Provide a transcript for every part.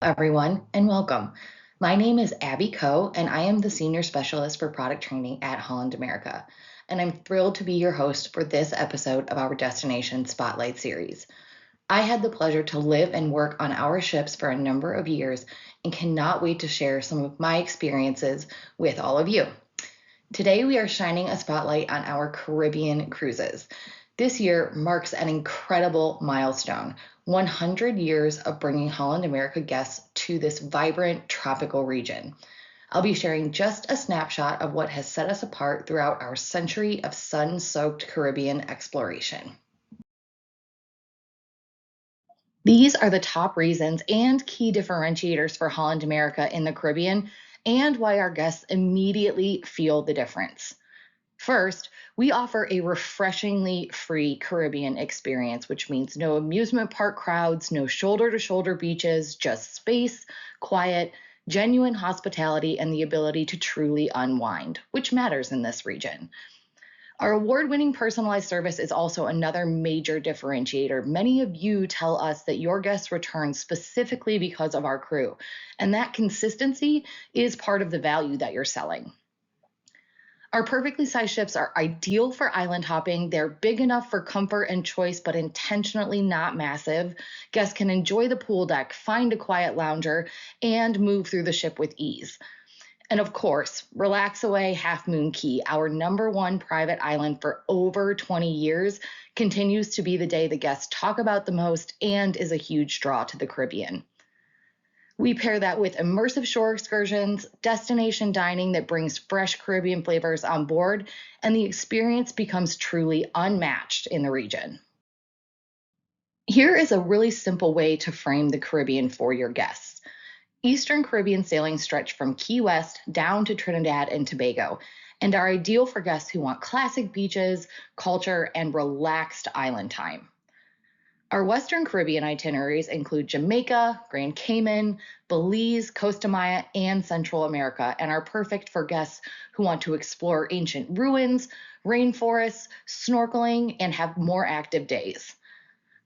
Everyone, and welcome. My name is Abby Coe, and I am the Senior Specialist for Product Training at Holland America. And I'm thrilled to be your host for this episode of our Destination Spotlight series. I had the pleasure to live and work on our ships for a number of years and cannot wait to share some of my experiences with all of you. Today, we are shining a spotlight on our Caribbean cruises. This year marks an incredible milestone, 100 years of bringing Holland America guests to this vibrant tropical region. I'll be sharing just a snapshot of what has set us apart throughout our century of sun-soaked Caribbean exploration. These are the top reasons and key differentiators for Holland America in the Caribbean and why our guests immediately feel the difference. First, we offer a refreshingly free Caribbean experience, which means no amusement park crowds, no shoulder to shoulder beaches, just space, quiet, genuine hospitality, and the ability to truly unwind, which matters in this region. Our award winning personalized service is also another major differentiator. Many of you tell us that your guests return specifically because of our crew, and that consistency is part of the value that you're selling. Our perfectly sized ships are ideal for island hopping. They're big enough for comfort and choice, but intentionally not massive. Guests can enjoy the pool deck, find a quiet lounger, and move through the ship with ease. And of course, Relaxaway Half Moon Cay, our number one private island for over 20 years, continues to be the day the guests talk about the most and is a huge draw to the Caribbean. We pair that with immersive shore excursions, destination dining that brings fresh Caribbean flavors on board, and the experience becomes truly unmatched in the region. Here is a really simple way to frame the Caribbean for your guests. Eastern Caribbean sailings stretch from Key West down to Trinidad and Tobago and are ideal for guests who want classic beaches, culture, and relaxed island time. Our Western Caribbean itineraries include Jamaica, Grand Cayman, Belize, Costa Maya, and Central America, and are perfect for guests who want to explore ancient ruins, rainforests, snorkeling, and have more active days.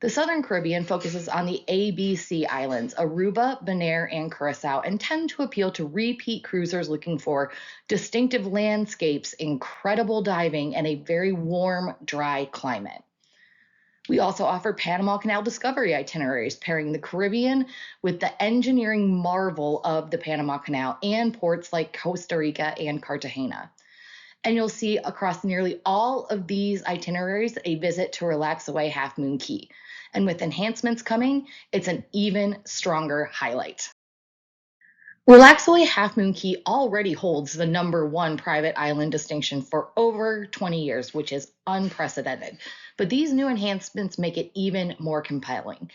The Southern Caribbean focuses on the ABC islands, Aruba, Bonaire, and Curacao, and tend to appeal to repeat cruisers looking for distinctive landscapes, incredible diving, and a very warm, dry climate. We also offer Panama Canal Discovery itineraries, pairing the Caribbean with the engineering marvel of the Panama Canal and ports like Costa Rica and Cartagena. And you'll see across nearly all of these itineraries a visit to Relaxaway Half Moon Cay. And with enhancements coming, it's an even stronger highlight. Relaxaway Half Moon Cay already holds the number one private island distinction for over 20 years, which is unprecedented. But these new enhancements make it even more compelling.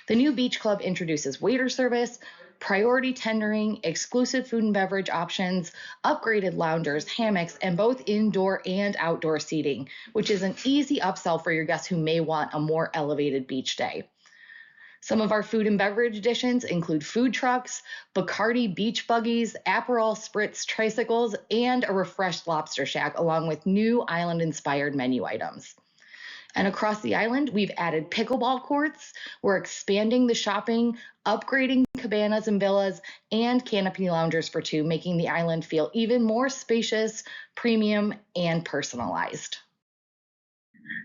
The new beach club introduces waiter service, priority tendering, exclusive food and beverage options, upgraded loungers, hammocks, and both indoor and outdoor seating, which is an easy upsell for your guests who may want a more elevated beach day. Some of our food and beverage additions include food trucks, Bacardi beach buggies, Aperol Spritz tricycles, and a refreshed lobster shack, along with new island-inspired menu items. And across the island, we've added pickleball courts. We're expanding the shopping, upgrading cabanas and villas, and canopy loungers for two, making the island feel even more spacious, premium, and personalized.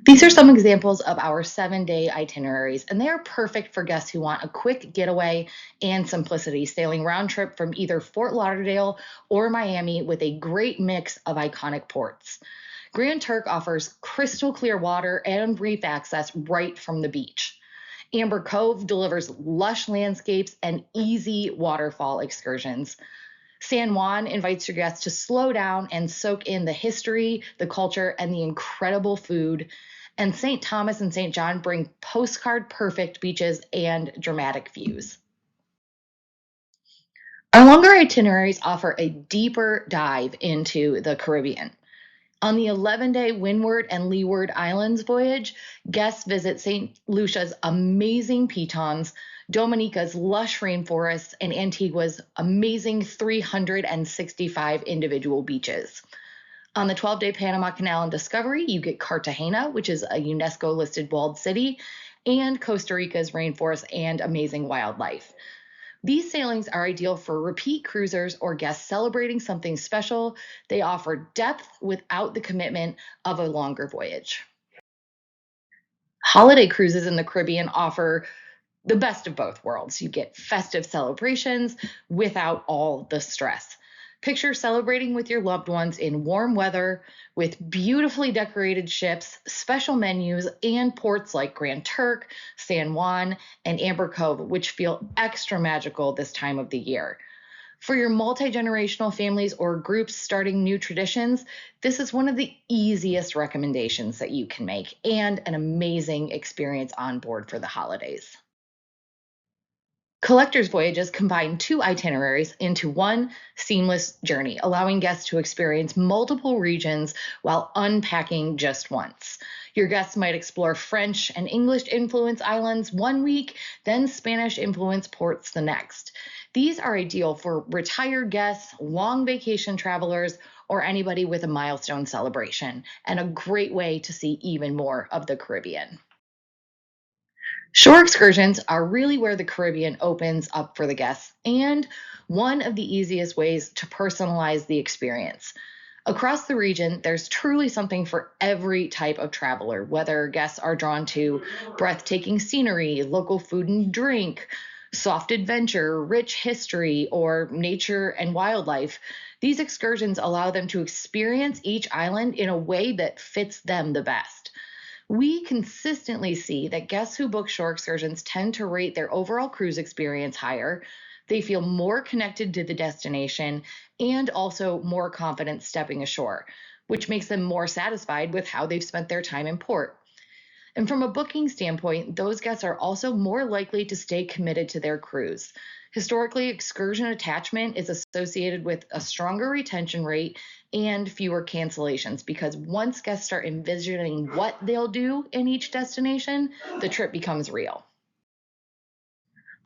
These are some examples of our 7-day itineraries, and they are perfect for guests who want a quick getaway and simplicity, sailing round trip from either Fort Lauderdale or Miami with a great mix of iconic ports. Grand Turk offers crystal clear water and reef access right from the beach. Amber Cove delivers lush landscapes and easy waterfall excursions. San Juan invites your guests to slow down and soak in the history, the culture, and the incredible food. And St. Thomas and St. John bring postcard perfect beaches and dramatic views. Our longer itineraries offer a deeper dive into the Caribbean. On the 11-day Windward and Leeward Islands voyage, guests visit St. Lucia's amazing pitons, Dominica's lush rainforests, and Antigua's amazing 365 individual beaches. On the 12-day Panama Canal and Discovery, you get Cartagena, which is a UNESCO-listed walled city, and Costa Rica's rainforest and amazing wildlife. These sailings are ideal for repeat cruisers or guests celebrating something special. They offer depth without the commitment of a longer voyage. Holiday cruises in the Caribbean offer the best of both worlds. You get festive celebrations without all the stress. Picture celebrating with your loved ones in warm weather with beautifully decorated ships, special menus, and ports like Grand Turk, San Juan, and Amber Cove, which feel extra magical this time of the year. For your multi generational families or groups starting new traditions, this is one of the easiest recommendations that you can make and an amazing experience on board for the holidays. Collector's Voyages combine two itineraries into one seamless journey, allowing guests to experience multiple regions while unpacking just once. Your guests might explore French and English influence islands one week, then Spanish influence ports the next. These are ideal for retired guests, long vacation travelers, or anybody with a milestone celebration, and a great way to see even more of the Caribbean. Shore excursions are really where the Caribbean opens up for the guests and one of the easiest ways to personalize the experience. Across the region, there's truly something for every type of traveler, whether guests are drawn to breathtaking scenery, local food and drink, soft adventure, rich history, or nature and wildlife. These excursions allow them to experience each island in a way that fits them the best. We consistently see that guests who book shore excursions tend to rate their overall cruise experience higher. They feel more connected to the destination and also more confident stepping ashore, which makes them more satisfied with how they've spent their time in port. And from a booking standpoint, those guests are also more likely to stay committed to their cruise. Historically, excursion attachment is associated with a stronger retention rate and fewer cancellations because once guests start envisioning what they'll do in each destination, the trip becomes real.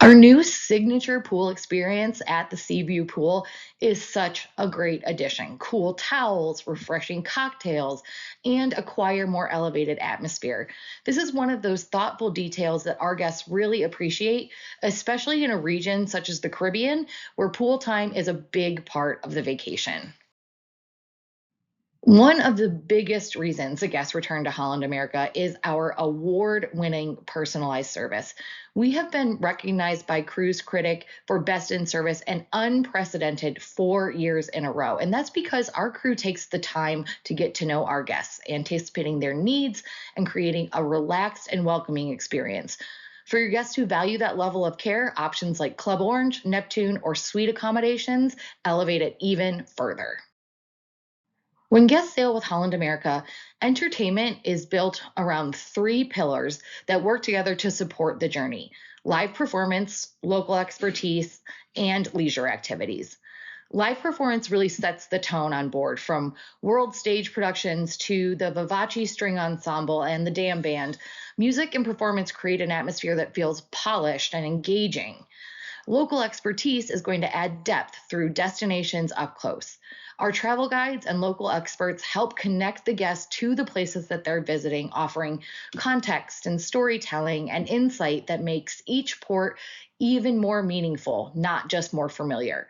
Our new signature pool experience at the Seaview Pool is such a great addition. Cool towels, refreshing cocktails, and a quieter, more elevated atmosphere. This is one of those thoughtful details that our guests really appreciate, especially in a region such as the Caribbean, where pool time is a big part of the vacation. One of the biggest reasons a guest return to Holland America is our award winning personalized service. We have been recognized by Cruise Critic for best in service an unprecedented 4 years in a row. And that's because our crew takes the time to get to know our guests, anticipating their needs and creating a relaxed and welcoming experience. For your guests who value that level of care, options like Club Orange, Neptune, or suite accommodations elevate it even further. When guests sail with Holland America, entertainment is built around three pillars that work together to support the journey: live performance, local expertise, and leisure activities. Live performance really sets the tone on board, from world stage productions to the Vivace String Ensemble and the Dam Band. Music and performance create an atmosphere that feels polished and engaging. Local expertise is going to add depth through destinations up close. Our travel guides and local experts help connect the guests to the places that they're visiting, offering context and storytelling and insight that makes each port even more meaningful, not just more familiar.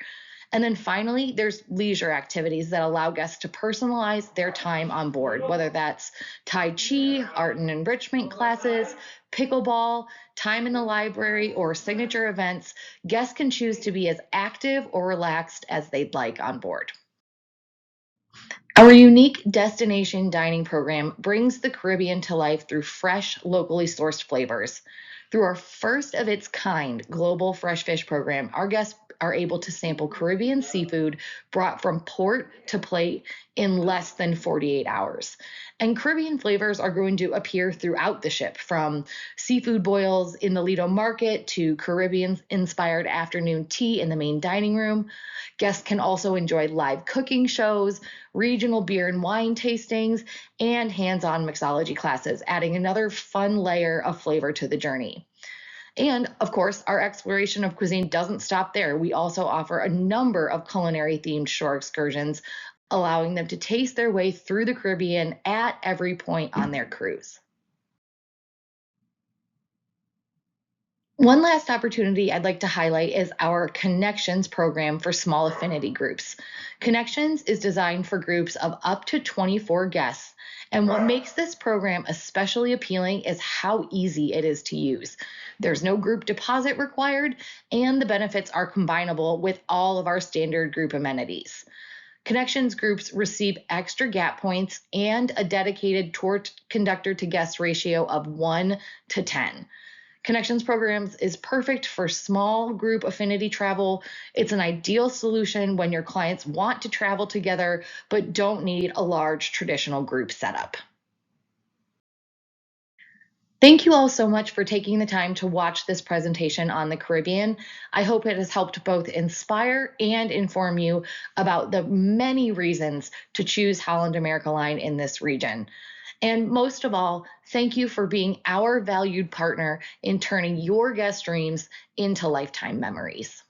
And then finally, there's leisure activities that allow guests to personalize their time on board, whether that's Tai Chi, art and enrichment classes, pickleball, time in the library, or signature events. Guests can choose to be as active or relaxed as they'd like on board. Our unique destination dining program brings the Caribbean to life through fresh, locally sourced flavors. Through our first of its kind global fresh fish program, our guests are able to sample Caribbean seafood brought from port to plate in less than 48 hours. And Caribbean flavors are going to appear throughout the ship, from seafood boils in the Lido Market to Caribbean inspired afternoon tea in the main dining room. Guests can also enjoy live cooking shows, regional beer and wine tastings, and hands on mixology classes, adding another fun layer of flavor to the journey. And of course, our exploration of cuisine doesn't stop there. We also offer a number of culinary themed shore excursions, allowing them to taste their way through the Caribbean at every point on their cruise. One last opportunity I'd like to highlight is our Connections program for small affinity groups. Connections is designed for groups of up to 24 guests. And what makes this program especially appealing is how easy it is to use. There's no group deposit required, and the benefits are combinable with all of our standard group amenities. Connections groups receive extra gap points and a dedicated tour conductor to guest ratio of 1 to 10. Connections programs is perfect for small group affinity travel. It's an ideal solution when your clients want to travel together but don't need a large traditional group setup. Thank you all so much for taking the time to watch this presentation on the Caribbean. I hope it has helped both inspire and inform you about the many reasons to choose Holland America Line in this region. And most of all, thank you for being our valued partner in turning your guest dreams into lifetime memories.